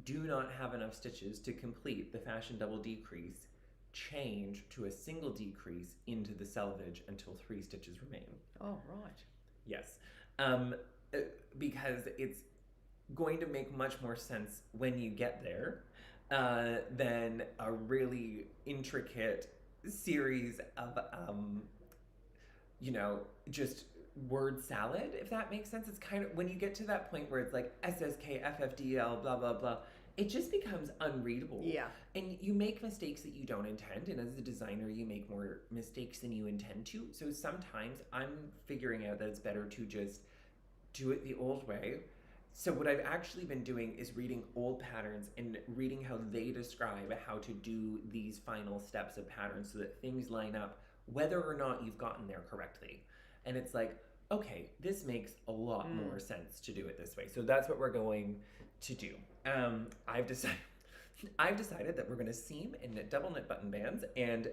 do not have enough stitches to complete the fashion double decrease, change to a single decrease into the selvage until 3 stitches remain. Oh, right. Yes. Because it's going to make much more sense when you get there than a really intricate series of, just word salad, if that makes sense. It's kind of, when you get to that point where it's like SSK, FFDL, blah, blah, blah, it just becomes unreadable. Yeah. And you make mistakes that you don't intend, and as a designer, you make more mistakes than you intend to. So sometimes I'm figuring out that it's better to just do it the old way. So what I've actually been doing is reading old patterns and reading how they describe how to do these final steps of patterns so that things line up, whether or not you've gotten there correctly. And it's like, okay, this makes a lot more sense to do it this way. So that's what we're going to do. I've decided that we're going to seam and knit double knit button bands and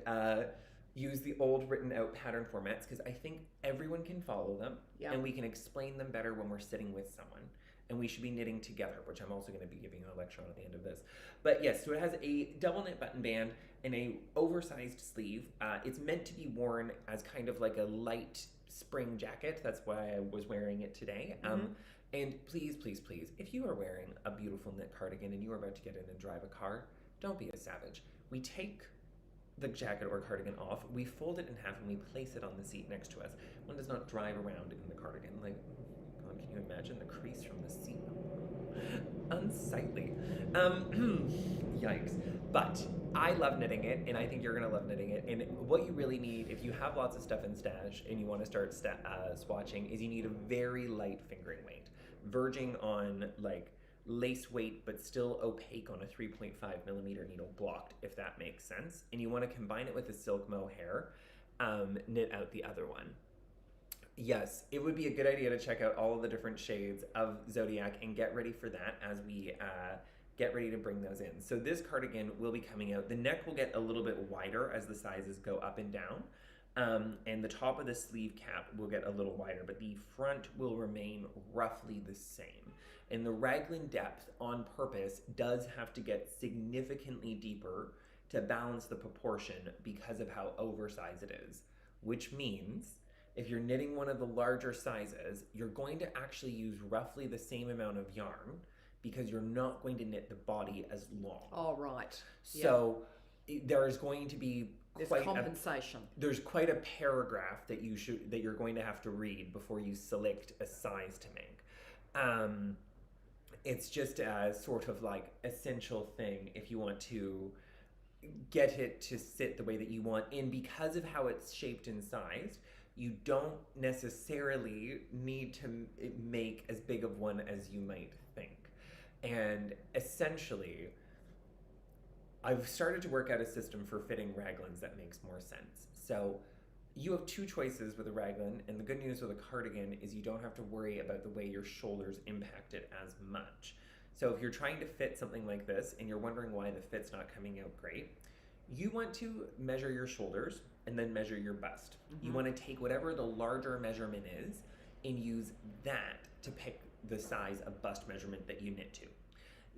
use the old written out pattern formats, because I think everyone can follow them and we can explain them better when we're sitting with someone. And we should be knitting together, which I'm also going to be giving a lecture on at the end of this. But yes, so it has a double knit button band and a oversized sleeve. It's meant to be worn as kind of like a light spring jacket. That's why I was wearing it today. And please, please, please, if you are wearing a beautiful knit cardigan and you are about to get in and drive a car, don't be a savage. We take the jacket or cardigan off, we fold it in half, and we place it on the seat next to us. One does not drive around in the cardigan. Like, God, can you imagine the crease from the seat? unsightly. Yikes. But I love knitting it, and I think you're going to love knitting it. And what you really need, if you have lots of stuff in stash and you want to start swatching, is you need a very light fingering weight, verging on like lace weight, but still opaque on a 3.5 millimeter needle, blocked, if that makes sense. And you want to combine it with a silk mohair, knit out the other one. Yes, it would be a good idea to check out all of the different shades of Zodiac and get ready for that as we get ready to bring those in. So this cardigan will be coming out. The neck will get a little bit wider as the sizes go up and down. And the top of the sleeve cap will get a little wider, but the front will remain roughly the same. And the raglan depth on purpose does have to get significantly deeper to balance the proportion because of how oversized it is, which means if you're knitting one of the larger sizes, you're going to actually use roughly the same amount of yarn because you're not going to knit the body as long. Oh, right. So there's going to be compensation. There's quite a paragraph that you're going to have to read before you select a size to make. It's just a sort of like essential thing if you want to get it to sit the way that you want. And because of how it's shaped and sized, you don't necessarily need to make as big of one as you might think. And essentially, I've started to work out a system for fitting raglans that makes more sense. So you have two choices with a raglan, and the good news with a cardigan is you don't have to worry about the way your shoulders impact it as much. So if you're trying to fit something like this and you're wondering why the fit's not coming out great, you want to measure your shoulders and then measure your bust. You want to take whatever the larger measurement is and use that to pick the size of bust measurement that you knit to.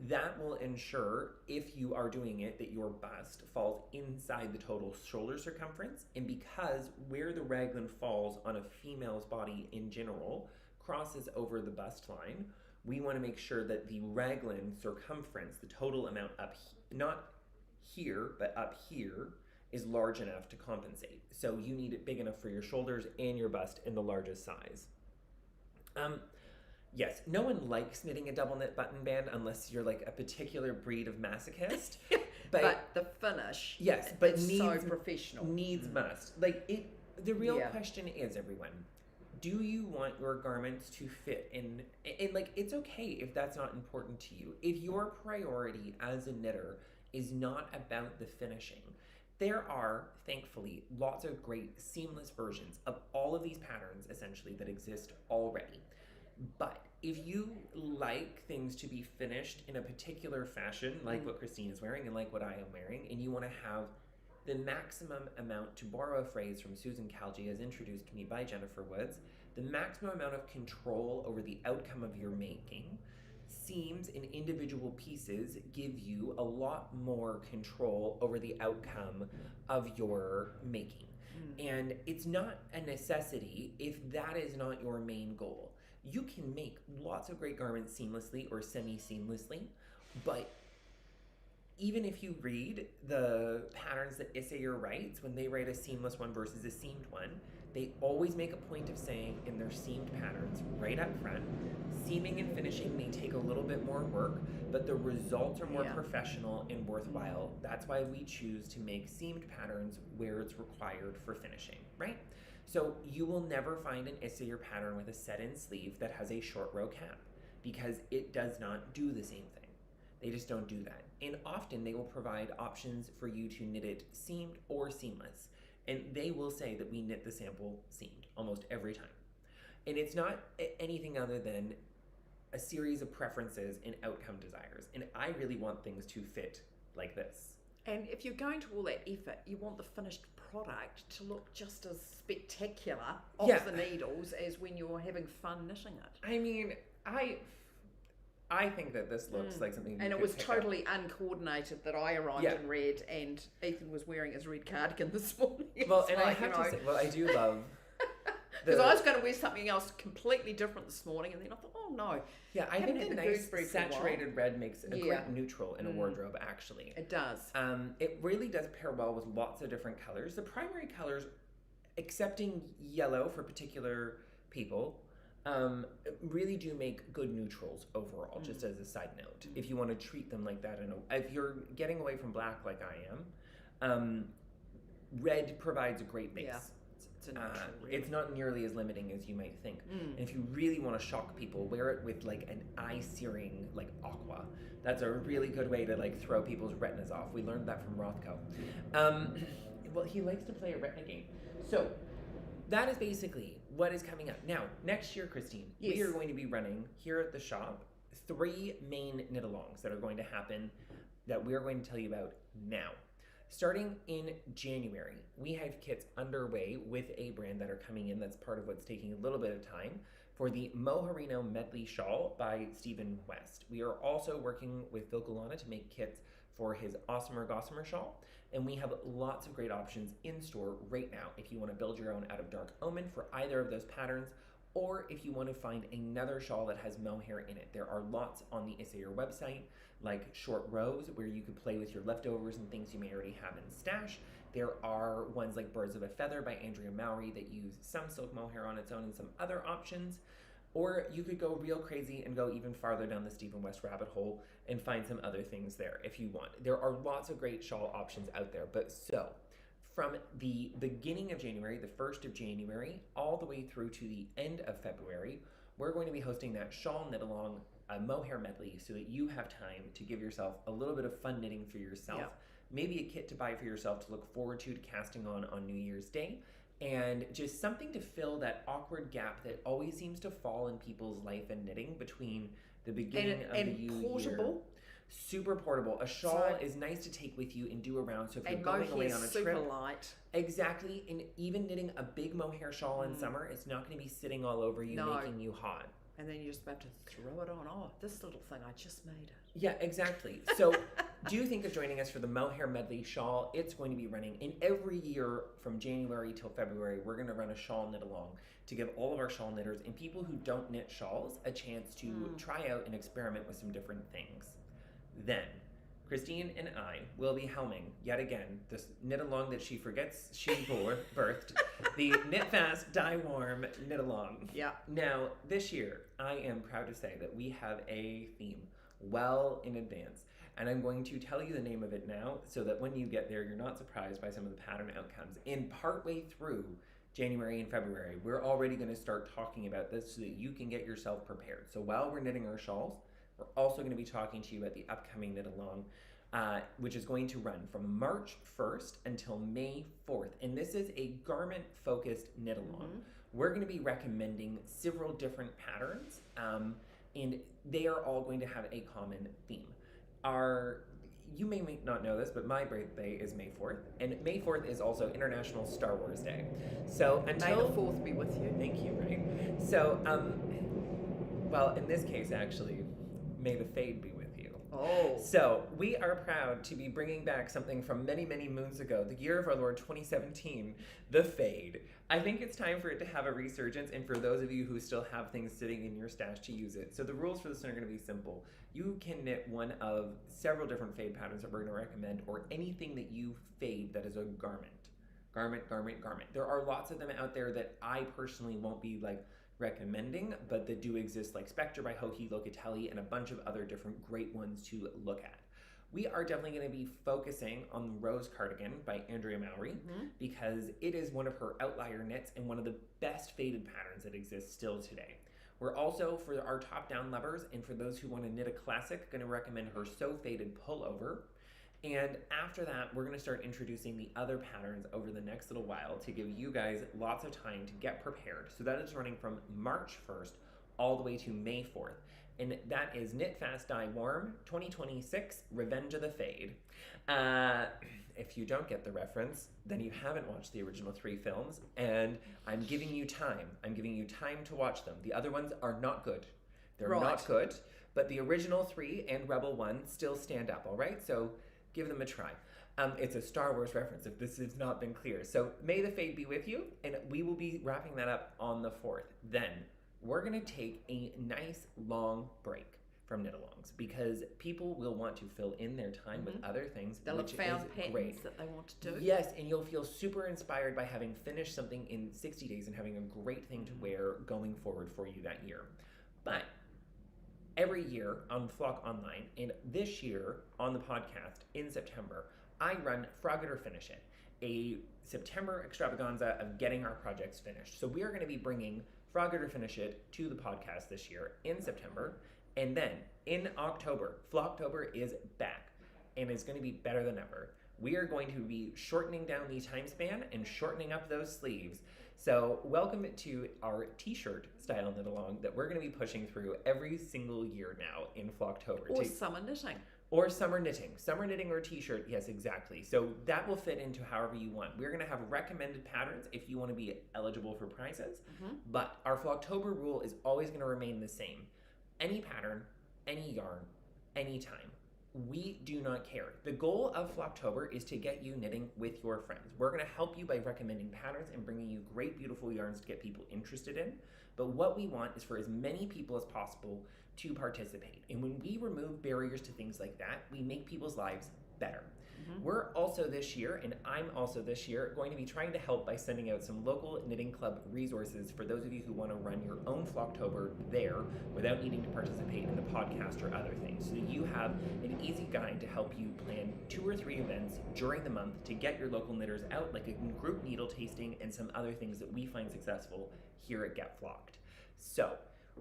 That will ensure, if you are doing it, that your bust falls inside the total shoulder circumference. And because where the raglan falls on a female's body in general crosses over the bust line, we want to make sure that the raglan circumference, the total amount up, not here, but up here, is large enough to compensate. So you need it big enough for your shoulders and your bust in the largest size. Yes, no one likes knitting a double knit button band unless you're like a particular breed of masochist. But the finish, yes, but it's needs, so professional. Needs must. Like it. The real question is, everyone, do you want your garments to fit in? And like, it's okay if that's not important to you. If your priority as a knitter is not about the finishing, there are, thankfully, lots of great seamless versions of all of these patterns, essentially, that exist already. But if you like things to be finished in a particular fashion, like what Christine is wearing and like what I am wearing, and you want to have the maximum amount, to borrow a phrase from Susan Kalji as introduced to me by Jennifer Woods, the maximum amount of control over the outcome of your making, seams in individual pieces give you a lot more control over the outcome of your making. And it's not a necessity if that is not your main goal. You can make lots of great garments seamlessly or semi-seamlessly, but even if you read the patterns that Issayer writes, when they write a seamless one versus a seamed one, they always make a point of saying in their seamed patterns right up front, seaming and finishing may take a little bit more work, but the results are more professional and worthwhile. That's why we choose to make seamed patterns where it's required for finishing, right? So you will never find an Issayer pattern with a set-in sleeve that has a short row cap because it does not do the same thing. They just don't do that. And often they will provide options for you to knit it seamed or seamless. And they will say that we knit the sample seamed almost every time. And it's not anything other than a series of preferences and outcome desires. And I really want things to fit like this. And if you're going to all that effort, you want the finished product to look just as spectacular off the needles as when you're having fun knitting it. I mean, I think that this looks like something. And it was totally uncoordinated that I arrived in red, and Ethan was wearing his red cardigan this morning. Well, and I have to say, I do love. Because I was going to wear something else completely different this morning, and then I thought, oh no. Yeah, I think a nice saturated red makes a great neutral in a wardrobe, actually. It does. It really does pair well with lots of different colors. The primary colors, excepting yellow for particular people, really do make good neutrals overall, just as a side note. If you want to treat them like that, if you're getting away from black like I am, red provides a great base. Yeah. It's a neutral, really. It's not nearly as limiting as you might think. And if you really want to shock people, wear it with like an eye-searing like aqua. That's a really good way to like throw people's retinas off. We learned that from Rothko. Well, he likes to play a retina game. So that is basically what is coming up. Now, next year, Christine, we are going to be running here at the shop 3 main knit-alongs that are going to happen that we're going to tell you about now. Starting in January, we have kits underway with a brand that are coming in. That's part of what's taking a little bit of time for the Mohair Medley Shawl by Stephen West. We are also working with Phil Galana to make kits for his Awesomer Gossamer Shawl. And we have lots of great options in store right now if you want to build your own out of Dark Omen for either of those patterns, or if you want to find another shawl that has mohair in it. There are lots on the Issayer website, like short rows where you could play with your leftovers and things you may already have in stash. There are ones like Birds of a Feather by Andrea Mowry that use some silk mohair on its own and some other options. Or you could go real crazy and go even farther down the Stephen West rabbit hole and find some other things there if you want. There are lots of great shawl options out there. But so, from the beginning of January, the 1st of January, all the way through to the end of February, we're going to be hosting that shawl knit along, a mohair medley, so that you have time to give yourself a little bit of fun knitting for yourself. Yep. Maybe a kit to buy for yourself to look forward to casting on New Year's Day. And just something to fill that awkward gap that always seems to fall in people's life and knitting between the beginning of the new portable. year. Super portable. A shawl is nice to take with you and do around. So if you're going away on a super trip, light. Exactly. And even knitting a big mohair shawl in summer, it's not going to be sitting all over you, making you hot. And then you're just about to throw it on. Oh, this little thing, I just made it. Yeah, exactly. So do think of joining us for the Mohair Medley Shawl. It's going to be running in every year from January till February. We're going to run a shawl knit along to give all of our shawl knitters and people who don't knit shawls a chance to try out and experiment with some different things. Then, Christine and I will be helming, yet again, this knit along that she forgets she birthed, the Knit Fast, Dye Warm knit along. Yeah. Now, this year, I am proud to say that we have a theme well in advance. And I'm going to tell you the name of it now so that when you get there, you're not surprised by some of the pattern outcomes. In partway through January and February, we're already going to start talking about this so that you can get yourself prepared. So while we're knitting our shawls, we're also going to be talking to you about the upcoming knit along, which is going to run from March 1st until May 4th. And this is a garment-focused knit along. We're going to be recommending several different patterns, and they are all going to have a common theme. You may not know this, but my birthday is May 4th, and May 4th is also International Star Wars Day. So until... May the 4th be with you. Thank you, right? So, well, in this case, actually, may the fade be with you. Oh. So we are proud to be bringing back something from many, many moons ago, the year of our Lord 2017, the fade. I think it's time for it to have a resurgence, and for those of you who still have things sitting in your stash, to use it. So the rules for this one are going to be simple. You can knit one of several different fade patterns that we're going to recommend, or anything that you fade that is a garment. Garment, garment, garment. There are lots of them out there that I personally won't be recommending, but that do exist, like Spectre by Hohi Locatelli and a bunch of other different great ones to look at. We are definitely going to be focusing on the Rose Cardigan by Andrea Mowry because it is one of her outlier knits and one of the best faded patterns that exists still today. We're also, for our top-down lovers and for those who want to knit a classic, going to recommend her So Faded Pullover. And after that, we're going to start introducing the other patterns over the next little while to give you guys lots of time to get prepared. So that is running from March 1st all the way to May 4th. And that is Knit Fast, Dye Warm 2026 Revenge of the Fade. If you don't get the reference, then you haven't watched the original 3 films, and I'm giving you time. I'm giving you time to watch them. The other ones are not good. They're not good, but the original 3 and Rebel 1 still stand up, all right? So give them a try. It's a Star Wars reference if this has not been clear. So may the fade be with you, and we will be wrapping that up on the 4th. Then we're going to take a nice long break from knit-alongs because people will want to fill in their time with other things. They'll have which found is patterns great. that they want to do. Yes, and you'll feel super inspired by having finished something in 60 days and having a great thing to wear going forward for you that year. But every year on Flock Online, and this year on the podcast in September, I run Frog It or Finish It, a September extravaganza of getting our projects finished. So we are going to be bringing Frog It or Finish It to the podcast this year in September. And then in October, Flocktober is back and is going to be better than ever. We are going to be shortening down the time span and shortening up those sleeves. So welcome to our t-shirt style knit along that we're going to be pushing through every single year now in Flocktober. Or summer knitting. Or summer knitting. Summer knitting or t-shirt, yes, exactly. So that will fit into however you want. We're going to have recommended patterns if you want to be eligible for prizes. But our Flocktober rule is always going to remain the same. Any pattern, any yarn, anytime. We do not care. The goal of Flocktober is to get you knitting with your friends. We're going to help you by recommending patterns and bringing you great, beautiful yarns to get people interested in. But what we want is for as many people as possible to participate. And when we remove barriers to things like that, we make people's lives better. We're also this year, and I'm also this year, going to be trying to help by sending out some local knitting club resources for those of you who want to run your own Flocktober there without needing to participate in the podcast or other things. So that you have an easy guide to help you plan 2 or 3 events during the month to get your local knitters out, like a group needle tasting and some other things that we find successful here at Get Flocked. So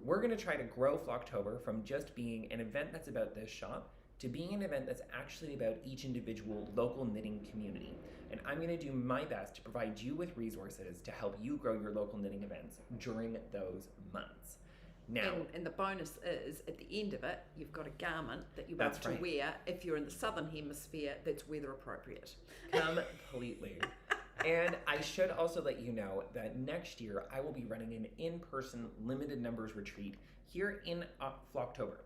we're going to try to grow Flocktober from just being an event that's about this shop to being an event that's actually about each individual local knitting community. And I'm going to do my best to provide you with resources to help you grow your local knitting events during those months. Now, and the bonus is, at the end of it, you've got a garment that you're able to wear if you're in the southern hemisphere that's weather appropriate. Completely. And I should also let you know that next year I will be running an in-person limited numbers retreat here in Flocktober.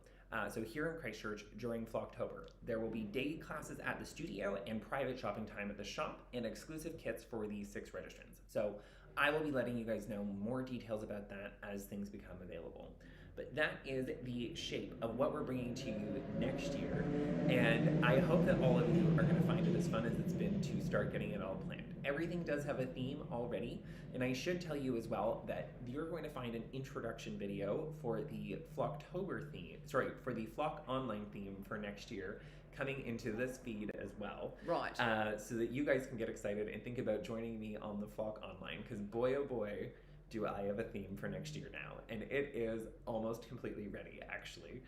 So here in Christchurch during Flocktober, there will be day classes at the studio and private shopping time at the shop and exclusive kits for the 6 registrants. So I will be letting you guys know more details about that as things become available. But that is the shape of what we're bringing to you next year. And I hope that all of you are going to find it as fun as it's been to start getting it all planned. Everything does have a theme already. And I should tell you as well that you're going to find an introduction video for the Flocktober theme, for the Flock Online theme for next year coming into this feed as well. Right. So that you guys can get excited and think about joining me on the Flock Online, because boy, oh boy, do I have a theme for next year now. And it is almost completely ready, actually,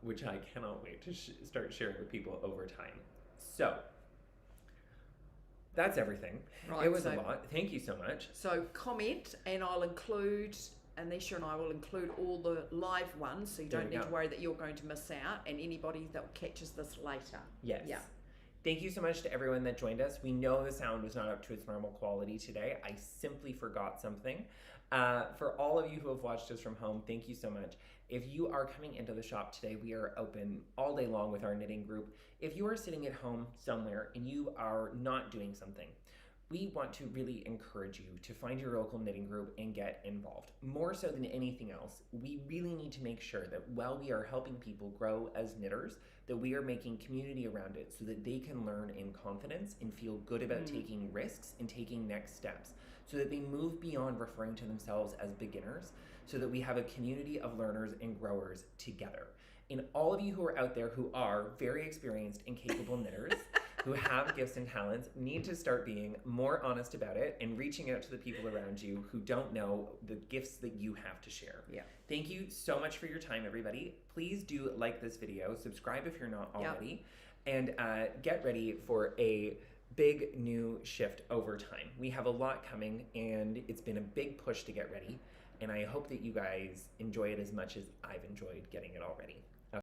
which I cannot wait to start sharing with people over time. So that's everything. Right, it was a lot. Thank you so much. So comment, and I'll include, Anisha and I will include all the live ones, so you don't need to worry that you're going to miss out, and anybody that catches this later. Yes. Yeah. Thank you so much to everyone that joined us. We know the sound was not up to its normal quality today. I simply forgot something. For all of you who have watched us from home, thank you so much. If you are coming into the shop today, we are open all day long with our knitting group. If you are sitting at home somewhere and you are not doing something, we want to really encourage you to find your local knitting group and get involved. More so than anything else, we really need to make sure that while we are helping people grow as knitters, that we are making community around it so that they can learn in confidence and feel good about taking risks and taking next steps, so that they move beyond referring to themselves as beginners, so that we have a community of learners and growers together. And all of you who are out there who are very experienced and capable knitters, who have gifts and talents, need to start being more honest about it and reaching out to the people around you who don't know the gifts that you have to share. Yeah. Thank you so much for your time, everybody. Please do like this video, subscribe if you're not already, and get ready for a big new shift over time. We have a lot coming, and it's been a big push to get ready, and I hope that you guys enjoy it as much as I've enjoyed getting it all ready.